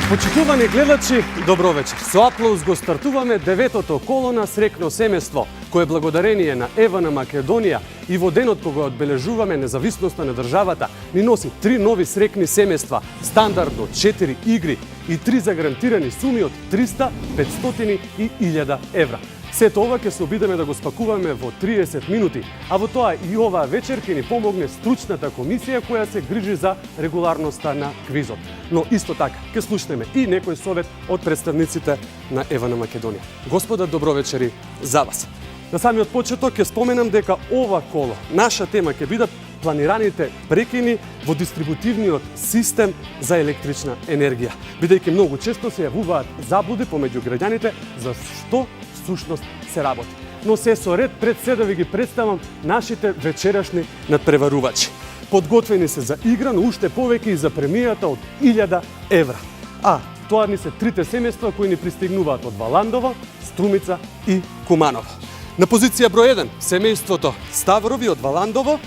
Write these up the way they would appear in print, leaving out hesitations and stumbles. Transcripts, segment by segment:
Почитувани гледачи, добро вечер. Со аплауз го стартуваме деветото коло на срекно семејство, кое благодарение на Ева на Македонија и во денот кога одбележуваме независноста на државата, ни носи 3 нови срекни семејства, стандардно 4 игри и 3 загарантирани суми од 300, 500 и 1000 евра. Сето ова ќе се обидеме да го спакуваме во 30 минути, а во тоа и оваа вечер ќе ни помогне стручната комисија која се грижи за регуларноста на квизот. Но исто така ќе слушнеме и некој совет од представниците на Ева на Македонија. Господа, добро вечери за вас. На самиот почеток ќе споменам дека ова коло, наша тема ќе бидат планираните прекини во дистрибутивниот систем за електрична енергија, бидејќи многу често се јавуваат заблуди помеѓу граѓаните за што всушност се работи. Но се со ред пред се да ви ги представам нашите вечерашни надпреварувачи. Подготвени се за игра, но уште повеќе и за премијата од 1000 евра. А тоа ни се трите семејства кои ни пристигнуваат од Валандово, Струмица и Куманово. На позиција број 1 семејството Ставрови од Валандово,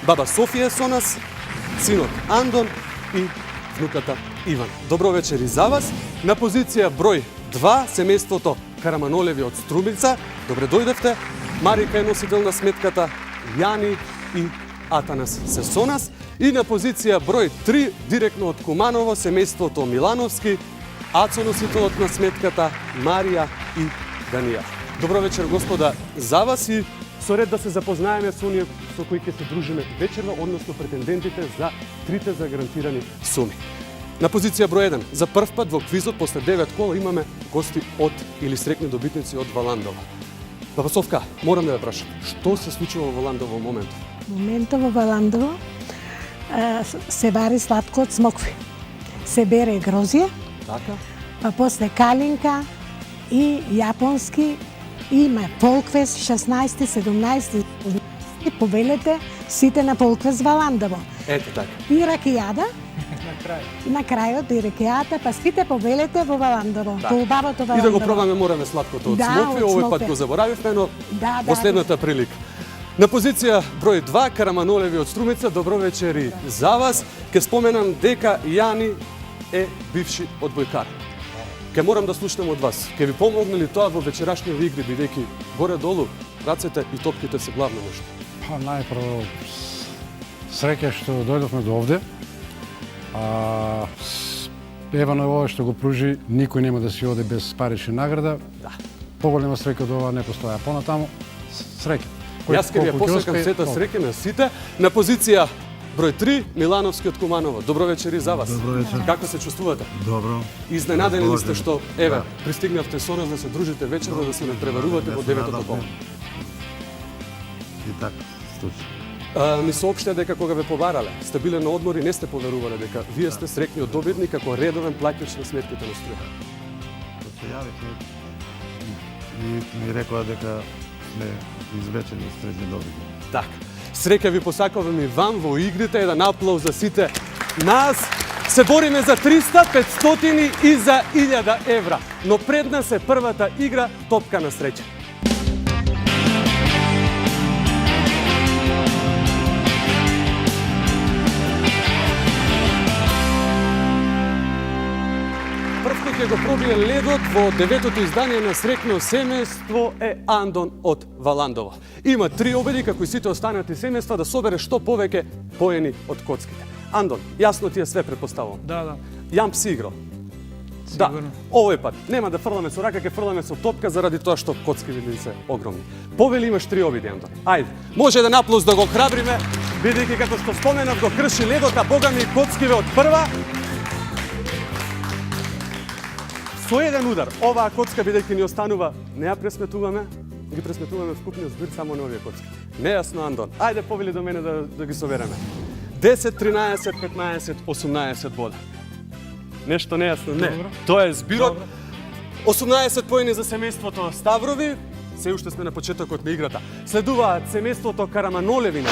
баба Софија со нас, синот Андон и внуката Иван. Добро вечер и за вас. На позиција број 2 семејството Караманолеви од Струмица. Добре дојдевте. Марика е носител на сметката, Јани и Атанас се со нас. И на позиција број 3 директно од Куманово семејството Милановски, Ацо носителот на сметката, Марија и Данијел. Добро вечер, господа, за вас и со ред да се запознаеме со оние со кои ќе се дружиме вечерва, односно претендентите за трите загарантирани суми. На позиција број 1, за прв пат во квизот после 9 кола имаме гости од или срекни добитници од Валандово. Баба Совка, морам да ја прашам, што се случува во Валандово во моментов? Моментов во Валандово се вари сладко од смокви. Се бере грозје, Така? па после калинка и јапонски, има полквес 16, 17, повелете сите на полквес Валандово. Ете така. И ракијада, на крајот и ракијата, па сите повелете во Валандово, Да. по убавото И Валандово. да го пробаме мораме сладкото од Да, смокви, од овој пат смокви. го заборавивме, но Да, во следната прилика. На позиција број 2, Караманолеви од Струмица, добро вечер и за вас. Ке споменам дека Јани е бивши одбојкар. Ке морам да слушнем од вас. Ке ви помогне ли тоа во вечерашните игри, бидејќи горе-долу рацете и топките се главно нешто? Па најпрво среќа што дојдовме до овде. Ева на ова што го пружи, никој нема да си оде без парична награда. Да. Поголема среќа од ова не постоја. Понатаму среќа. Јас ке ви ја посакам сета среќа на сите. На позиција број 3, Милановски од Куманово. Добро вечер и за вас. Добро вечер. Како се чувствувате? Добро. Изненадени ли сте што, еве, Да. пристигнавте со нас да се дружите вечерва, да се надпреварувате во деветото коло? И така случи. Ми соопште дека кога ве побарале, сте биле на одмор и не сте поверувале дека вие сте срекниот добитник како редовен плаќач на сметките на струја. Се јавите и ми рекоа дека сме извечени средни добитни. Така. Среќа ви посакувам и вам во игрите, еден аплауз за сите нас. Се бориме за 300, 500 и за 1000 евра. Но пред нас е првата игра Топка на среќа. Првко ќе го пробие ледот во деветото издание на срекно семејство е Андон од Валандово. Има 3 обиди како и сите останати семејства да собере што повеќе поени од коцките. Андон, јасно ти е све предпоставувам. Да. Јамп си играл. Сигурно. Да, овој пат нема да фрламе со рака, ќе фрламе со топка заради тоа што коцки види се огромни. Повели имаш 3 обиди, Андон. Ајде, може еден аплауз да го храбриме, бидејќи како што споменав го крши ледот, а бога ми коцкиве од прва. Со еден удар, оваа коцка бидејќи ни останува, не ја пресметуваме, ги пресметуваме вкупниот збир само на овие коцки. Нејасно, Андон. Ајде повели до мене да ги собереме. 10, 13, 15, 18 бода. Нешто нејасно, не. Добро. Тоа е збирот. Добро. 18 поени за семејството Ставрови, се уште сме на почетокот на играта. Следуваат семејството Караманолеви на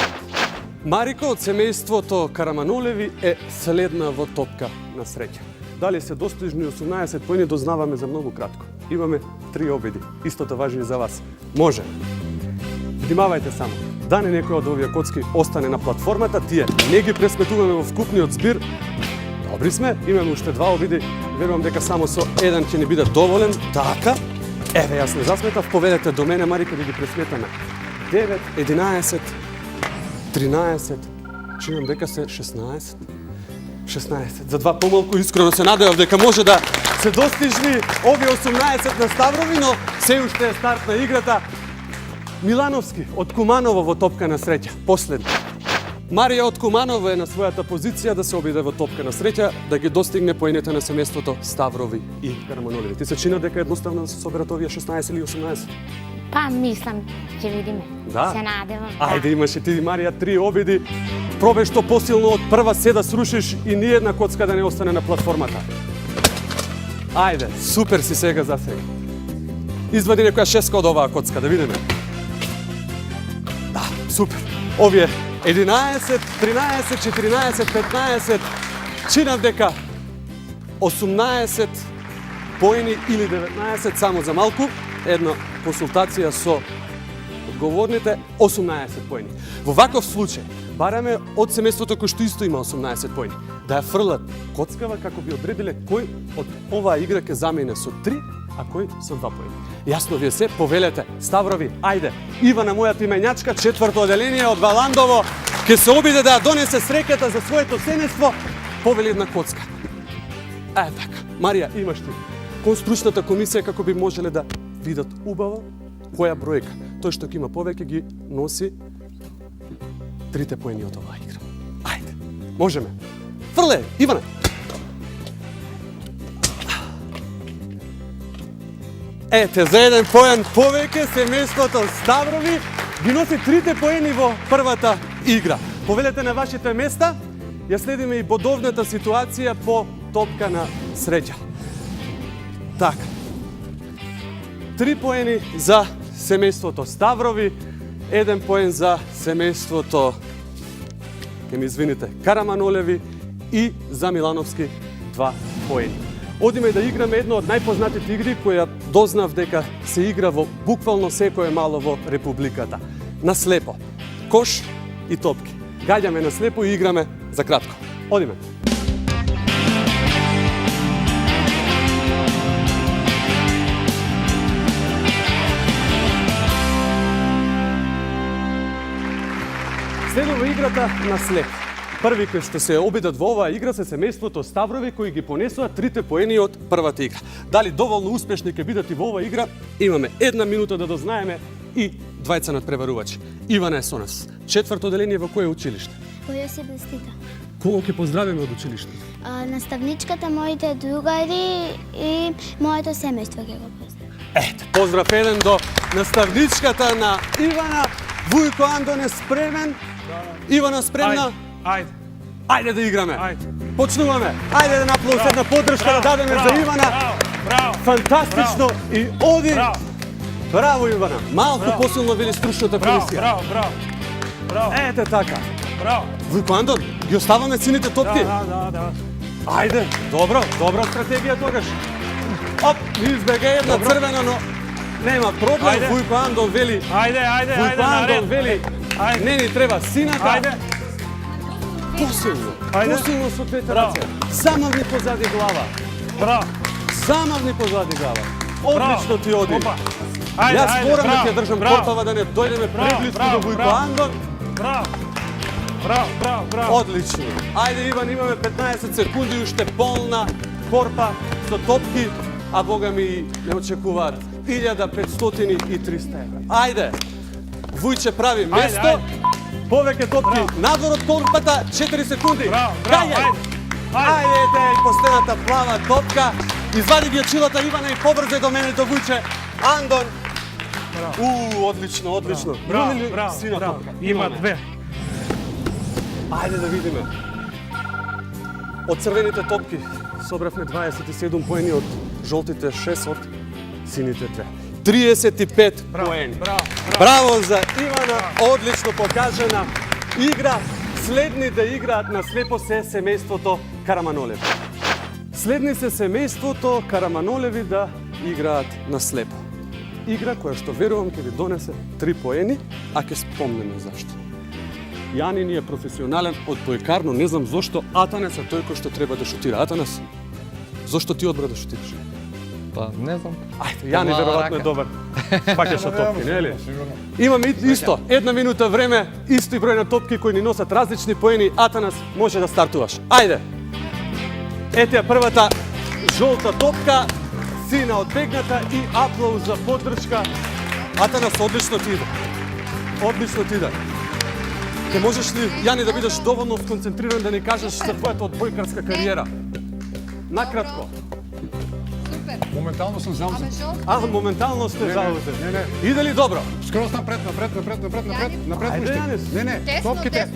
Марико од семејството Караманолеви е следна во Топка на среќа. Дали се достижни 18 поени дознаваме за многу кратко. Имаме 3 обиди. Истото важи и за вас. Може. Внимавајте само. Да не некој од овие коцки остане на платформата, тие не ги пресметуваме во вкупниот збир. Добри сме, имаме уште два обиди. Верувам дека само со еден ќе ни биде доволен. Така. Еве, јас не засметав, поведете до мене, Марика, да ги пресметаме. 9, 11, 13, чинам дека се 16. 16. За два помалку искрено се надевав дека може да се достижни овие 18 на Ставрови, но се уште е старт на играта. Милановски од Куманово во топка на среќа. Последно. Марија од Куманово е на својата позиција да се обиде во топка на среќа, да ги достигне поените на семејството Ставрови и Караманолеви. Ти се чина дека едноставно да се соберат овие 16 или 18? Па, мислам, ќе видиме. Да. Се надевам. Ајде, имаше ти, Марија, 3 обиди. Пробај што посилно од прва се да срушиш и ни една коцка да не остане на платформата. Ајде, супер си сега за сега. Извади некоја шеска од оваа коцка, да видиме. Да, супер. Овие 11, 13, 14, 15, чинав дека 18 поени или 19, само за малку, една консултација со одговорните, 18 поени. Во ваков случај, бараме од семејството кој што исто има 18 поени, да ја фрлат коцкава како би одредиле кој од оваа игра ќе замине со 3, а кој со 2 поени. Јасно вие се, повелете, Ставрови, ајде, Ивана, мојата именјачка, четврто оделение од Валандово, ќе се обиде да ја донесе среќата за своето семејство, повели една коцка. Така, Марија, имаш ти. Кон стручната комисија како би можеле да видат убаво која бројка. Тој што ќе има повеќе ги носи 3 поени од оваа игра. Ајде, можеме. Фрле, Ивана. Ете, за еден поен повеќе семејството Ставрови ги носи 3 поени во првата игра. Повелете на вашите места, ја следиме и бодовната ситуација по топка на среќа. Така. 3 поени за семејството Ставрови, 1 поен за семејството, ке ми извините, Караманолеви и за Милановски 2 поени. Одиме да играме едно од најпознатите игри која дознав дека се игра во буквално секое мало во Републиката. На слепо. Кош и топки. Гаѓаме на слепо и играме за кратко. Одиме. Следува играта на слеп. Први кои што се обидат во оваа игра се семејството Ставрови кои ги понесува 3 поени од првата игра. Дали доволно успешни ќе бидат и во оваа игра? Имаме 1 минута да дознаеме и двајца надпреварувачи. Ивана е со нас. Четврто оделение во кое училиште? Во Јосип Брз Тито. Кого ќе поздравиме од училиштето? Наставничката, моите другари и моето семејство ќе го поздравам. Ете, поздрав еден до наставничката на Ивана. Вујко Андон е спремен. Ивана спремна? Ајде. Ајде да играме. Ајде. Почнуваме. Ајде да наплоус една поддршка да дадеме за Ивана. Браво. Фантастично и оди. Браво. Браво, Ивана. Малку посилно вели стручната комисија. Браво. Ете така. Браво. Вујко Андон, ги оставаме сините топки? Да. Ајде, добра стратегија тогаш. Оп, избега една црвена, но нема проблем. Ајде. Вујко Андон вели. Ајде, Вујко Андон вели. Ајде. Не ни треба сината. Ајде. Посилно со двете Браво. раце. Замавни позади глава. Браво. Замавни позади глава. Одлично ти оди. Опа. Јас морам да ќе држам корпава да не дојдеме преблиску до Вујко Андон. Браво. Одлично. Ајде, Иван, имаме 15 секунди, уште полна корпа со топки, а бога ми не очекуваат 1500 евра. Ајде, Вујче прави место, повеќе топки, надвор од корпата, 4 секунди. Гајај! Ајде, ете, последната плава топка, извади ги очилата Ивана и побрзе до мене до Вујче. Андон. Одлично. Имаме ли сина топка? Има 2. Ајде да видиме. Од црвените топки собравме 27 поени, од жолтите 6, од сините 2. 35 поени. Браво за Ивана, одлично покажена игра. Следни да играат на слепо се семејството Караманолеви. Следни се семејството Караманолеви да играат на слепо. Игра која што верувам ќе ви донесе 3 поени, а ќе спомнеме зашто. Јани ни е професионален одбојкар, но не знам зошто Атанас е тој кој што треба да шутира. Атанас, зошто ти одбра да шутираш? Па, не знам. Ајде, Јани Мала веројатно е рака. добар. Паќаш топки, не е ли? Сигурно. Имаме исто, 1 минута време, исти број на топки кои ни носат различни поени. Атанас, може да стартуваш. Ајде! Ете ја првата жолта топка, сина одбегната и аплауз за поддршка. Атанас, одлично ти иде. Одлично ти иде. Ке можеш ли, Јани, да бидеш доволно сконцентриран да ни кажеш за твојата одбојкарска кариера? Накратко. Моментално съм заузет. Моментално сте заузет. Не. Иде ли добро? Скроз напред. Напред Ајде, мушти. Јанис. Не, топките.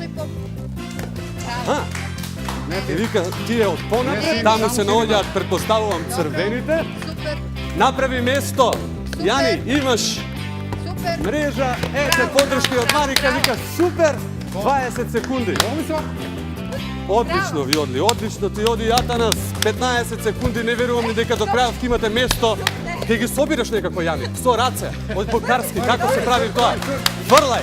И вика, тие од понапред, таму се наоѓаат, предпоставувам, црвените. Направи место. Јани, имаш мрежа, ете поддршка од Марика, вика супер, 20 секунди. Одлично ви одли, одлично ти оди Атанас, 15 секунди, не верувам ни дека до крајот ќе имате место. Ке ги собираш некако, Јани, со раце, од бокарски, како се прави тоа? Фрлај,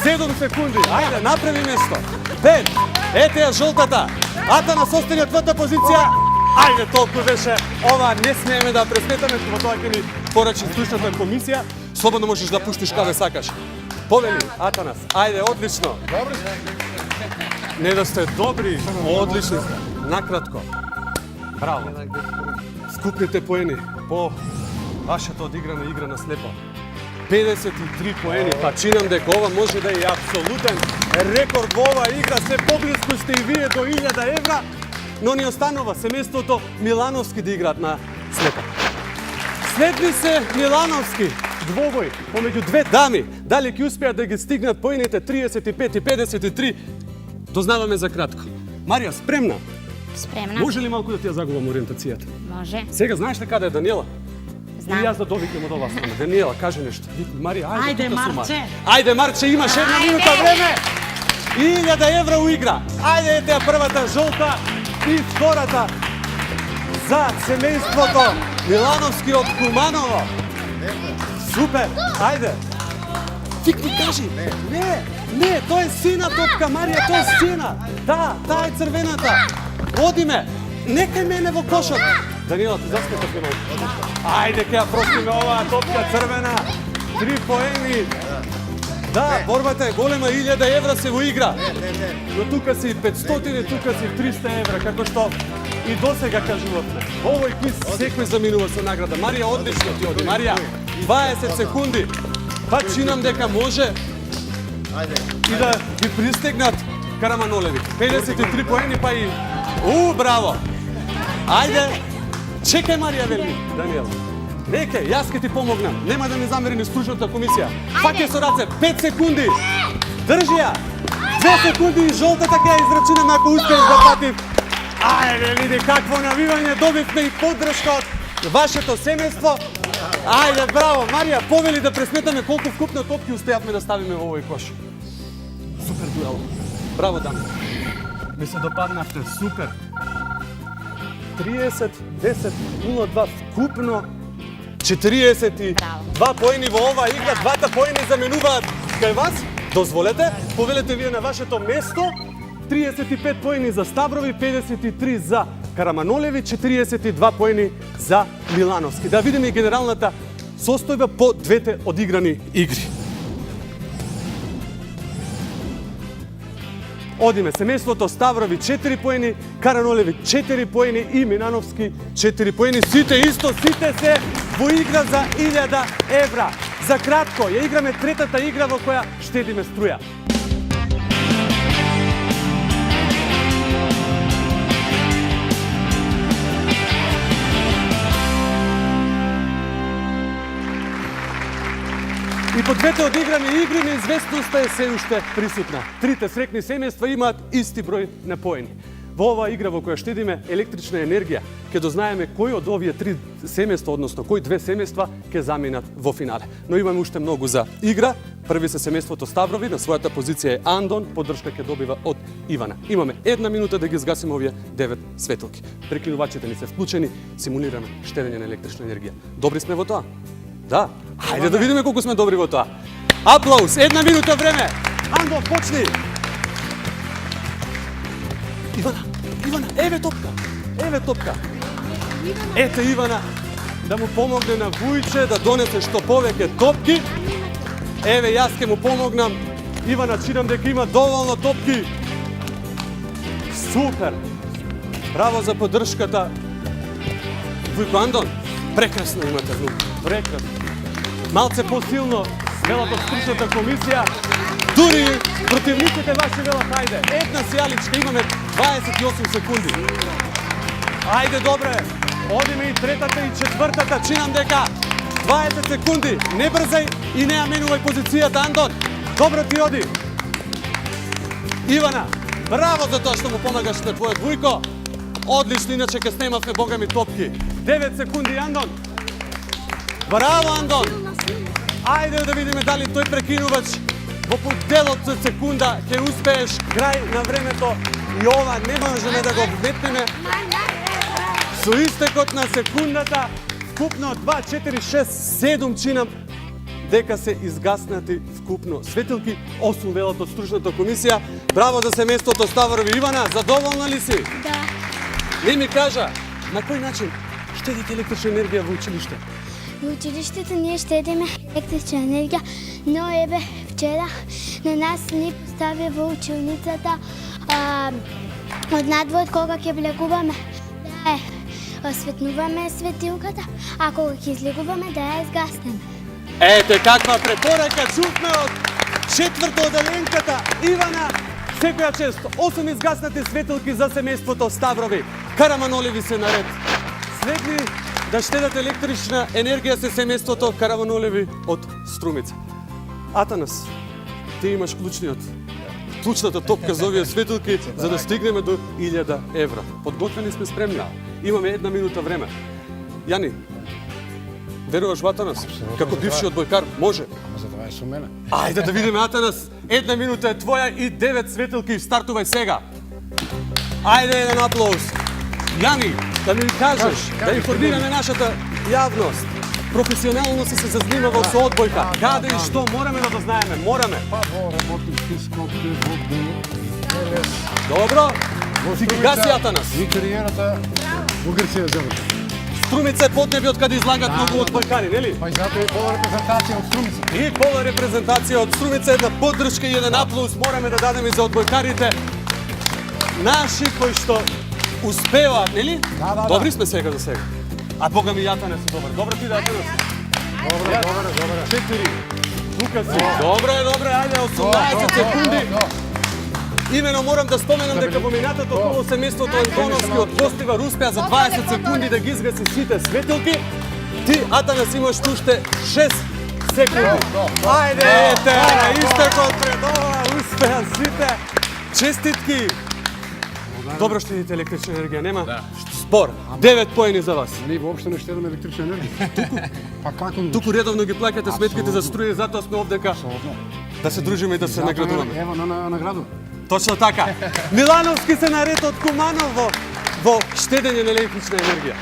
7 секунди, ајде, направи место. 5, ете ја жолтата, Атанас остани од твојата позиција. Ајде, толку беше, ова не смееме да пресметаме, во тоа ќе ни порачи слушната комисија. Слободно можеш да пуштиш каде сакаш. Повели, Атанас, ајде, одлично. Не да сте добри, одлични сте. Накратко. Браво. Скупните поени по вашата одиграна игра на слепо. 53 поени, па чинам дека ова може да е апсолутен рекорд во оваа игра. Се поблиску сте и вие до 1000 евра, но ни останува семејството Милановски да играат на слепо. Следни се Милановски двобој помеѓу две дами. Дали ќе успеат да ги стигнат поените 35 и 53? Дознаваме за кратко. Марија, спремна? Спремна. Може ли малку да ти ја загубам ориентацијата? Може. Сега знаеш ли каде е Даниела? Знам. И јас да довикам од оваа страна. Даниела, кажи нешто. Марија, ајде, Ајде, тука су, Марче. Ајде, Марче, имаш 1 минута време. 1000 евра у игра. Ајде, ете ја првата жолта и втората за семејството Милановски од Куманово. Супер, ајде. Викни, кажи. Не, тоа е сина топка, Марија, тоа е сина. Да, таа е црвената. Одиме. Некај мене во кошот. Даниела, ти заскакаш ме малку. Ајде, ке ја простиме оваа топка црвена. 3 поени. Да, борбата е голема, 1000 евра се во игра. Но тука си 500, тука си 300 евра, како што и досега кажувавме. Овој квиз секој заминува со награда. Марија, одлично ти оди. Марија, 20 секунди. Па чинам дека може и да ги пристигнат Караманолеви. 53 поени, па и... браво! Ајде, чекај Марија, вели Даниела. Нека, јас ке ти помогнам. Нема да ми замери ни стручната комисија. Фаќај со раце, 5 секунди. Држи ја. 2 секунди и жолтата ќе ја израчинам ако успееш да патив. Ајде, види какво навивање добивме и поддршка од вашето семејство. Ајде, браво, Марија, повели да пресметаме колку вкупно топки успеавме да ставиме во овој кош. Супер дуел. Браво, дами. Ми се допаднавте, супер. 30, 10, 0-2 вкупно. 42 поени во оваа игра, двата поени заменуваат кај вас. Дозволете, повелете вие на вашето место. 35 поени за Ставрови, 53 за Караманолеви, 42 поени за Милановски. Да видиме и генералната состојба по двете одиграни игри. Одиме, семејството Ставрови 4 поени, Караманолеви 4 поени и Милановски 4 поени. Сите исто, сите се во игра за 1000 евра. За кратко, ја играме третата игра во која штедиме струја. И по двете одиграни игри неизвестноста е се уште присутна. Трите срекни семејства имаат исти број на поени. Во оваа игра во која штедиме електрична енергија, ќе дознаеме кој од овие три семејства, односно кои две семејства ќе заминат во финале. Но имаме уште многу за игра. Први се семејството Ставрови, на својата позиција е Андон, поддршка ќе добива од Ивана. Имаме 1 минута да ги згасиме овие 9 светилки. Преклинувачите ни се вклучени, симулираме штедење на електрична енергија. Добри сме во тоа? Да. Хајде да видиме колку сме добри во тоа. Аплауз, 1 минута време. Андон, почни. Ивана, еве топка. Ете Ивана, да му помогне на Вујче да донесе што повеќе топки. Еве, јас ќе му помогнам. Ивана, читам дека има доволно топки. Супер! Браво за поддршката. Вујко Андон, прекрасно имате звук. Прекрасно. Малце посилно велат од стручната комисија. Дури противниците ваши велат, ајде. Една сијаличка, имаме 28 секунди. Ајде, добре. Одиме и третата и четвртата. Чинам дека 20 секунди. Не брзај и не ја менувај позицијата, Андон. Добро ти оди. Ивана, браво за тоа што му помагаш на твојот Вујко. Одлично, иначе ке снимавме богами топки. 9 секунди, Андон. Браво, Андон. Ајде да видиме дали тој прекинувач во поделот од секунда ќе успееш крај на времето и ова не можеме да го вметнеме. Со истекот на секундата, вкупно 2, 4, 6, 7 чинам дека се изгаснати вкупно светилки, 8 велат од стручната комисија. Браво за семејството Ставрови. Ивана, задоволна ли си? Да. Не ми кажа, на кој начин штедите електрична енергија во училиште? Во училиштето ние штедиме електрична енергија, но еве вчера на нас ни постави во училницата од надвор кога ќе влегуваме да ја осветнуваме светилката, а кога ќе излегуваме да ја изгаснеме. Ете каква препорака чувме од четврто оделенката. Ивана, секоја чест, 8 изгаснати светилки за семејството Ставрови. Караманолеви се наред. Следни да штедат електрична енергија се семејството Караманолеви од Струмица. Атанас, ти имаш клучната топка за овие светилки за да стигнеме до 1000 евра. Подготвени сме, спремни. Имаме 1 минута време. Јани, веруваш во Атанас? Како бивши одбојкар, може? Ама за това е со мене. Ајде да видиме, Атанас. 1 минута е твоја и 9 светилки. Стартувај сега. Ајде, еден аплауз. Јани, да ми кажеш, да информираме нашата јавност. Професионално си се занимавал со одбојка. Каде и што мораме да дознаеме? Мораме. Па во работнички скопки, во ДЛС. Добро. Си ги гаси, Атанас. И кариерата во Грција заврши. Струмица е поднеби од каде излагат многу одбојкари, нели? Па и затоа е пола репрезентација од Струмица. И пола репрезентација од Струмица, една поддршка и еден аплауз мораме да дадеме за одбојкарите. Наши кои што успеваат, нели? Да. Добри сме сега за сега. А бога ми јата не се добар. Добро ти да Атанас. Добре. 4. Тука си. Добре, ајде 18 секунди. Имено морам да споменам дека во минатото околу семејството Антоновски од Костивар успеа за 20 секунди да ги изгаси сите светилки. Ти, Атанас, имаш уште 6 секунди. Ајде, ете, на истекот пред ова успеа сите. Честитки. Добро штедите електрична енергија, нема? Спор. 9 поени за вас. Ние воопшто не штедиме електрична енергија. Па како? Туку редовно ги плаќате сметките за струја, затоа сме овдека да се дружиме и да се наградуваме. Ево на награду. Точно така. Милановски се наред од Куманово во штедење на електрична енергија.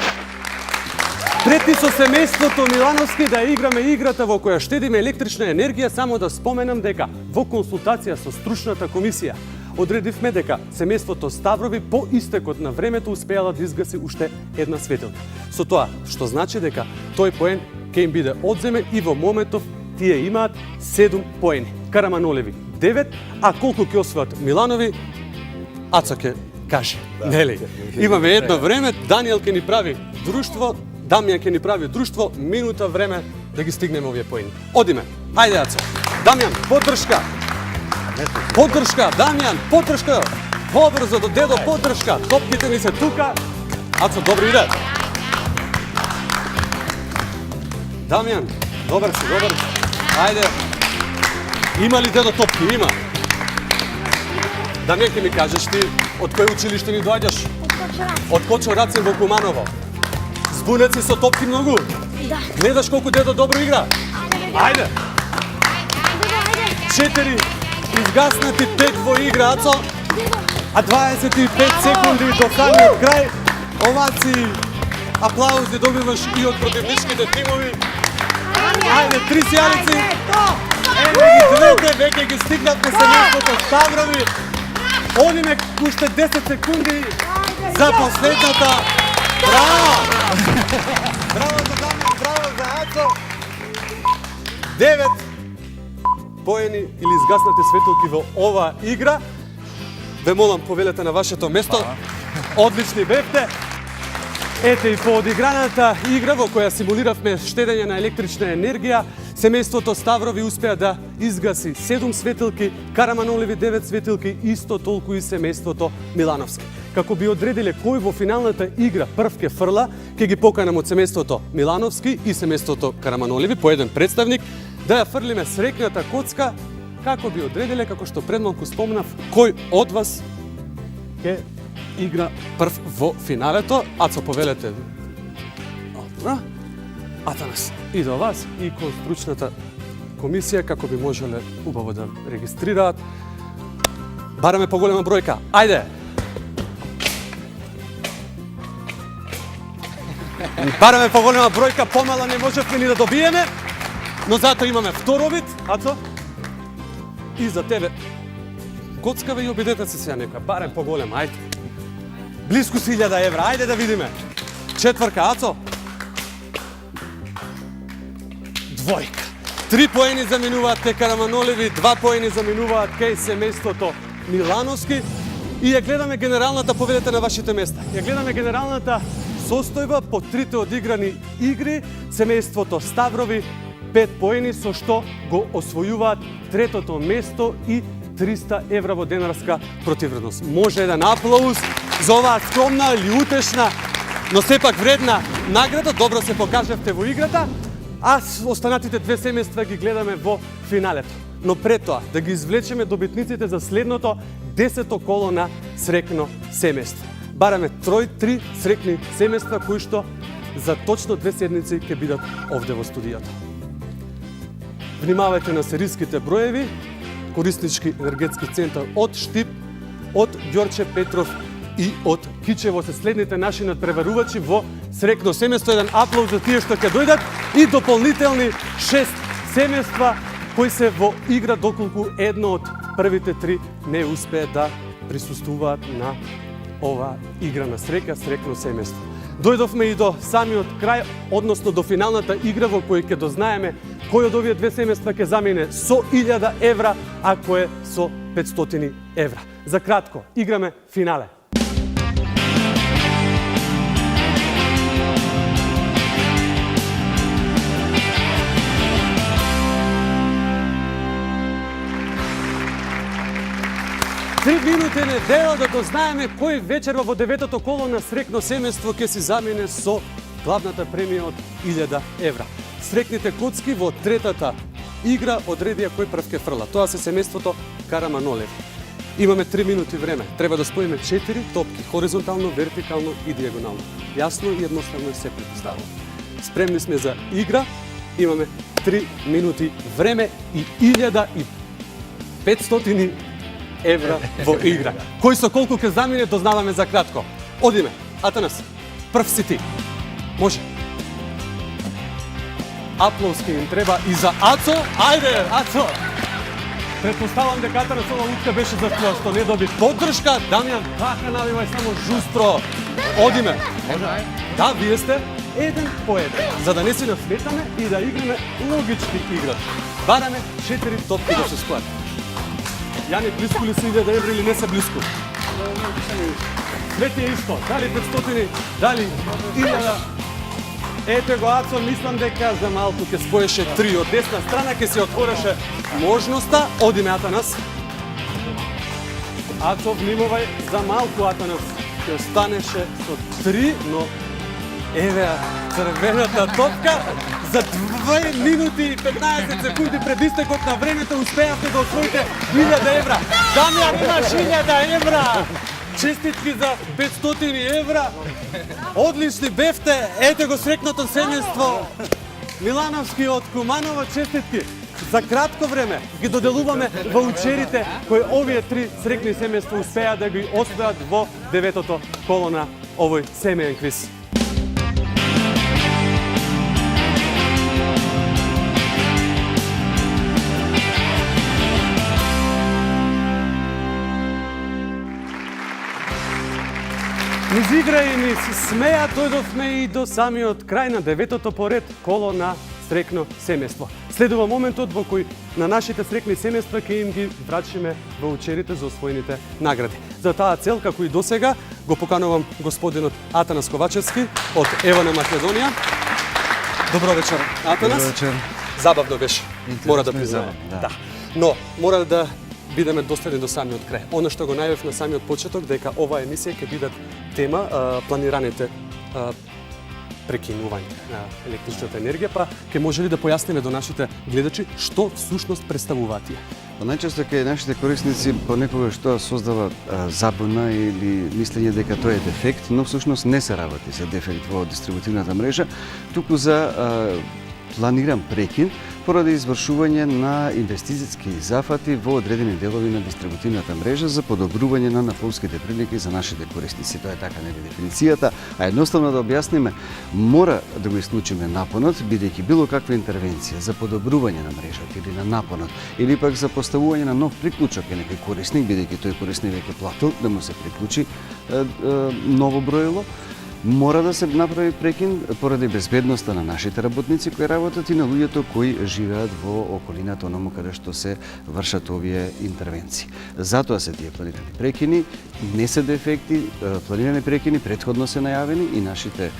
Прети со семејството Милановски да играме играта во која штедиме електрична енергија, само да споменам дека во консултација со стручната комисија одредивме дека семејството Ставрови по истекот на времето успеала да изгаси уште една светилка. Со тоа, што значи дека тој поен ќе им биде одземен и во моментов тие имаат 7 поени. Караманолеви 9, а колку ќе освојат Миланови, Аца ќе каже. Нели? Имаме едно време, Даниел ќе ни прави друштво, Дамјан ќе ни прави друштво, минута време да ги стигнеме овие поени. Одиме. Ајде, Аца. Дамјан, поддршка. Поддршка, Дамјан, поддршка. Побрзо до дедо, поддршка. Топките ни се тука. Ацо, добро иде. Дамјан, добар си. Ајде. Има ли дедо топки? Има. Дамјан, ќе ми кажеш ти од кој училиште ни доаѓаш? Од Кочо Рацин во Куманово. Збунеци со топки многу? Да. Гледаш колку дедо добро игра? Ајде. 4 изгаснати, 5 во игра, Ацо. А 25 секунди до самиот крај. Оваци, аплаузи добиваш и од противничките тимови. Ајде, 3 сијалици. Еве ги двете, веќе ги стигнавме семејството Ставрови. Одиме уште 10 секунди за последната. Браво! Браво за Дамјан, браво за Ацо. 9 поени или изгаснати светилки во ова игра. Ве молам, повелете на вашето место. Одлични бевте. Ете и по одиграната игра во која симулиравме штедење на електрична енергија, семејството Ставрови успеа да изгаси 7 светилки, Караманолеви 9 светилки, исто толку и семејството Милановски. Како би одредиле кој во финалната игра прв ке фрла, ке ги поканам од семејството Милановски и семејството Караманолеви по еден представник да ја фрлиме срекната коцка, како би одредиле, како што предмалку спомнав, кој од вас ке игра прв во финалето. Ацо, повелете. Добро. Атанас, и до вас, и кон стручната комисија, како би можеле убаво да регистрираат. Бараме поголема бројка. Ајде! Бараме поголема бројка, помала не можевме ни да добиеме, но затоа имаме второ вид. Ацо? И за тебе. Коцкаве и обидете се сега некоја. Барем поголема, ајде. Близко 1000 евра, ајде да видиме. Четврка, Ацо. Двојка. 3 поени заминуваат кај Караманолеви, 2 поени заминуваат кај семејството Милановски. И ја гледаме генералната, поведете на вашите места. Ја гледаме генералната состојба по трите одиграни игри. Семејството Ставрови 5 поени, со што го освојуваат третото место и 300 евра во денарска противвредност. Може еден аплауз за оваа скромна или утешна, но сепак вредна награда. Добро се покажавте во играта, а останатите две семејства ги гледаме во финалето. Но пред тоа да ги извлечеме добитниците за следното 10-то коло на срекно семејство. Бараме 3 срекни семејства кои што за точно 2 седмици ќе бидат овде во студијата. Внимавајте на сериските броеви. Кориснички енергетски центар од Штип, од Ѓорче Петров и од Кичево се следните наши надпреварувачи во срекно семејство. Еден аплауз за тие што ќе дојдат и дополнителни 6 семејства кои се во игра доколку едно од првите 3 не успее да присуствуваат на ова игра на среќа, срекно семејство. Дојдовме и до самиот крај, односно до финалната игра во која ќе дознаеме кој од овие две семејства ќе замине со 1000 евра, а кој со 500 евра. За кратко, играме финале. Три минути недела да дознаеме кој вечерва во 9-то коло на срекно семејство ќе си замине со главната премија од 1000 евра. Срекните коцки во третата игра одредија кој прв ке фрла. Тоа се семејството Караманолев. Имаме 3 минути време. Треба да споиме 4 топки, хоризонтално, вертикално и диагонално. Јасно и едноставно е се претставува. Спремни сме за игра. Имаме 3 минути време и 1500 евра во игра. Кој со колку ќе замине, дознаваме за кратко. Одиме. Атанас, прв си ти. Може. Аплауз ке им треба и за Ацо. Ајде, Ацо! Предпоставам дека Атанас ова лутка беше за тоа што не доби поддршка. Дамјан, така навивај само жустро. Одиме. Може, ајде. Да, вие сте еден по еден. За да не се насметаме и да играме логички игра. Бараме 4 топки да се складат. Јани, близко ли се 1000 евра или не се близко? Све ти е исто. Дали 500, дали 1000. Ете го, Ацо, мислам дека за малку ќе споеше 3 од десна страна, ќе се отвореше можноста. Одиме, Атанас. Ацо, внимавај за малку, Атанас. Ќе останеше со 3, но еве црвената топка. За 2 минути и 15 секунди пред истекот на времето успеавте да освоите 1000 евра. Дамјан, имаш 1000 евра! Честитки за 500 евра! Одлични бевте! Ете го срекното семејство Милановски од Куманово, честитки! За кратко време ги доделуваме ваучерите кои овие 3 срекни семејства успеа да ги освојат во 9-то коло на овој семејен квиз. Низ игра и низ смеја дојдовме и до самиот крај на 9-то поред коло на срекно семејство. Следува моментот во кој на нашите срекни семејства ќе им ги врачиме ваучерите за освоените награди. За таа цел, како и досега, го поканувам господинот Атанас Ковачевски од Ева на Македонија. Добро вечер, Атанас. Добро вечер. Забавно беше, мора да Интересно и признаем. забавно, да. Но мора да бидеме доследни до самиот крај. Оно што го најавив на самиот почеток, дека оваа емисија ќе бидат тема планираните прекинување на електричната енергија, па ќе може ли да појасниме до нашите гледачи што всушност представуваат тие? Најчесто кај нашите корисници понекогаш тоа создава забуна или мислење дека тоа е дефект, но всушност не се работи за дефект во дистрибутивната мрежа, туку за планиран прекин поради извршување на инвестициски зафати во одредени делови на дистрибутивната мрежа за подобрување на нафонските прилики за нашите корисници. Тоа е така нели дефиницијата, а едноставно да објасниме, мора да го исклучиме напонот, бидејќи било каква интервенција за подобрување на мрежата или на напонот, или пак за поставување на нов приклучок е некој корисник, бидејќи тој корисник веќе платил да му се приклучи ново броило, мора да се направи прекин поради безбедноста на нашите работници кои работат и на луѓето кои живеат во околината оному каде што се вршат овие интервенции. Затоа се тие планирани прекини, не се дефекти, планирани прекини претходно се најавени и нашите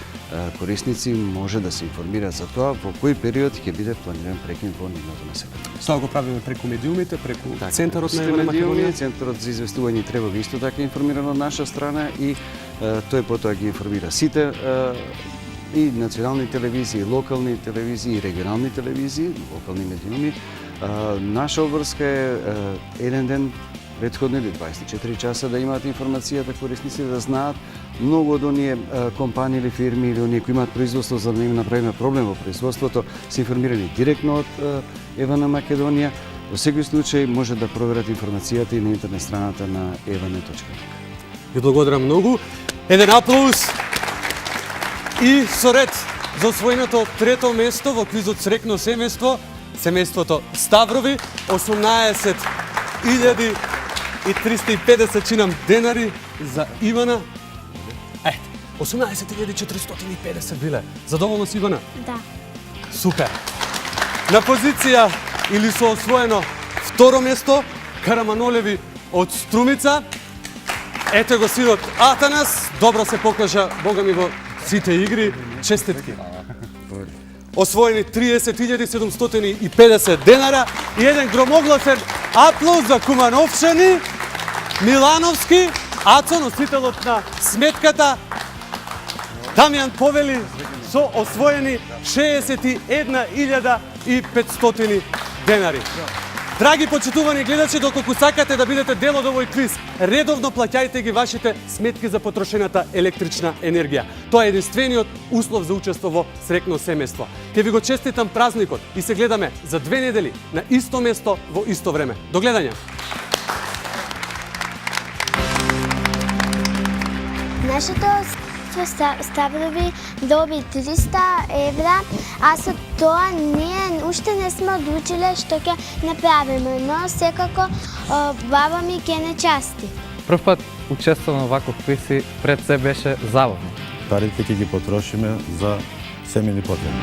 корисници може да се информираат за тоа во кој период ќе биде планиран прекин во нивното население. Тоа го правиме преку медиумите, преку Така, центарот на Ева на Македонија. Центарот за известување и тревоги исто така е информиран од наша страна и тој потоа ги информира сите и национални телевизии, и локални телевизии, и регионални телевизии, локални медиуми. Наша обврска е еден ден претходно или 24 часа да имаат информацијата корисници да знаат. Многу од оние компании или фирми или оние кои имаат производство за да не им направиме проблем во производството се информирани директно од Ева на Македонија. Во секој случај може да проверат информацијата и на интернет страната на evane.tk. Ви благодарам многу. Еден аплауз и со ред за освоеното трето место во квизот Срекно семејство, семејството Ставрови, 18.350 чинам денари за Ивана. 18.450 биле. Задоволна си, Ивана? Да. Супер. На позиција или со освоено второ место Караманолеви од Струмица. Ете го синот Атанас, добро се покажа, бога ми, во сите игри. Честитки. Освоени 30.750 денара и еден громогласен аплауз за Кумановчани, Милановски, Ацо, носителот на сметката, Дамјан Повели со освоени 61.500 денари. Драги почитувани гледачи, доколку сакате да бидете дел од овој квиз, редовно плаќајте ги вашите сметки за потрошената електрична енергија. Тоа е единствениот услов за учество во срекно семејство. Ке ви го честитам празникот и се гледаме за 2 недели на исто место во исто време. До гледање! Нашето Ставрови доби 300 евра, а со тоа ние уште не сме одлучиле што ќе направиме, но секако баба ми ќе не части. Прв пат учествувам на ваков квиз и пред се беше забавно. Парите ќе ги потрошиме за семени потреби.